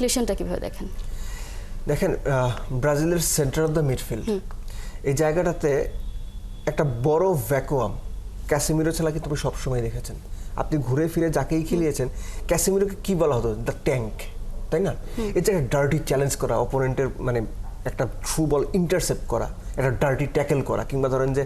ক্লিশনটা কিভাবে দেখেন? দেখেন ব্রাজিলের সেন্টার অফ দ্য মিডফিল্ড এই জায়গাটাতে একটা বড় ভ্যাকুয়াম ক্যাসেমিরো ছাড়া কি তুমি সবসময় দেখেছেন? আপনি ঘুরে ফিরে যাকেই খেলিয়েছেন ক্যাসেমিরোকে কি বলা হতো? দ্য ট্যাঙ্ক, তাই না? এই যে একটা ডার্টি চ্যালেঞ্জ করা, অপোনেন্টের মানে একটা থ্রু বল ইন্টারসেপ্ট করা, একটা ডার্টি ট্যাকেল করা, কিংবা ধরেন যে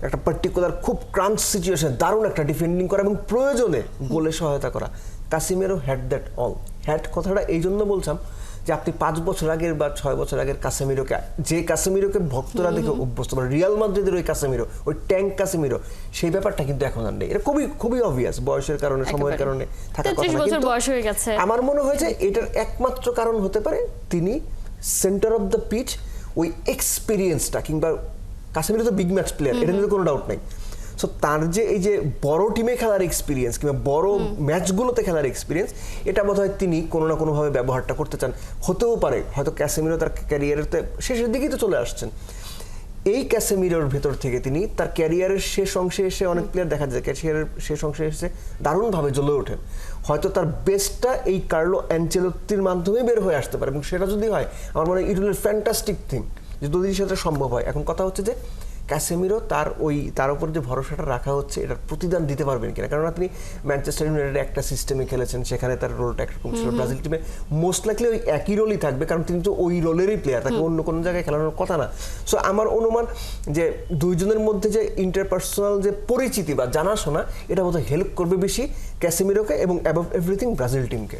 একটা পার্টিকুলার খুব ক্রাঞ্চ সিচুয়েশন দারুণ একটা ডিফেন্ডিং করা এবং প্রয়োজনে গোলে সহায়তা করা। Casemiro had that all. Had কথাটা এই জন্য বলছিলাম যে আপনি 5 বছর আগের বা 6 বছর আগের কাসেমিরোকে, যে কাসেমিরোকে ভক্তরা দেখে অভ্যস্ত, মানে রিয়াল মাদ্রিদের ওই কাসেমিরো, ওই ট্যাঙ্ক কাসেমিরো, সেই ব্যাপারটা কিন্তু এখন আর নেই। এটা খুবই খুবই অবভিয়াস, বয়সের কারণে, সময়ের কারণে থাকার কথা। 30 বছর বয়স হয়ে গেছে। আমার মনে হয় যে এটার একমাত্র কারণ হতে পারে তিনি সেন্টার অফ দ্য পিচ, ওই এক্সপিরিয়েন্সটা, কিংবা কাসেমিরো তো বিগ ম্যাচ প্লেয়ার, এটা নিয়ে কোনো ডাউট নাই। সো তার যে এই যে বড় টিমে খেলার এক্সপিরিয়েন্স কিংবা বড় ম্যাচগুলোতে খেলার এক্সপিরিয়েন্স, এটা বোধহয় তিনি কোনো না কোনোভাবে ব্যবহারটা করতে চান। হতেও পারে হয়তো ক্যাসেমিরো তার ক্যারিয়ারের শেষের দিকেই তো চলে আসছেন, এই ক্যাসেমিরোর ভেতর থেকে তিনি তার ক্যারিয়ারের শেষ অংশে এসে, অনেক প্লেয়ার দেখা যায় ক্যারিয়ারের শেষ অংশে এসে দারুণভাবে জ্বলে ওঠেন। হয়তো তার বেস্টটা এই কার্লো অ্যানচেলোত্তির মাধ্যমে বের হয়ে আসতে পারে, এবং সেটা যদি হয় আমার মনে হয় ইট উইল ফ্যান্টাস্টিক থিং, যদি সেটা সম্ভব হয়। এখন কথা হচ্ছে যে ক্যাসেমিরো তার উপর যে ভরসাটা রাখা হচ্ছে, এটার প্রতিদান দিতে পারবেন কিনা। কারণ আপনি ম্যানচেস্টার ইউনাইটেড একটা সিস্টেমে খেলেছেন, সেখানে তার রোলটা একরকম ছিল। ব্রাজিল টিমে মোস্ট লাইকলি ওই একই রোলই থাকবে, কারণ তিনি তো ওই রোলেরই প্লেয়ার, তাকে অন্য কোনো জায়গায় খেলানোর কথা না। সো আমার অনুমান যে দুইজনের মধ্যে যে ইন্টারপার্সোনাল যে পরিচিতি বা জানাশোনা, এটা বোধহয় হেল্প করবে বেশি ক্যাসেমিরোকে এবং অ্যাবভ এভরিথিং ব্রাজিল টিমকে।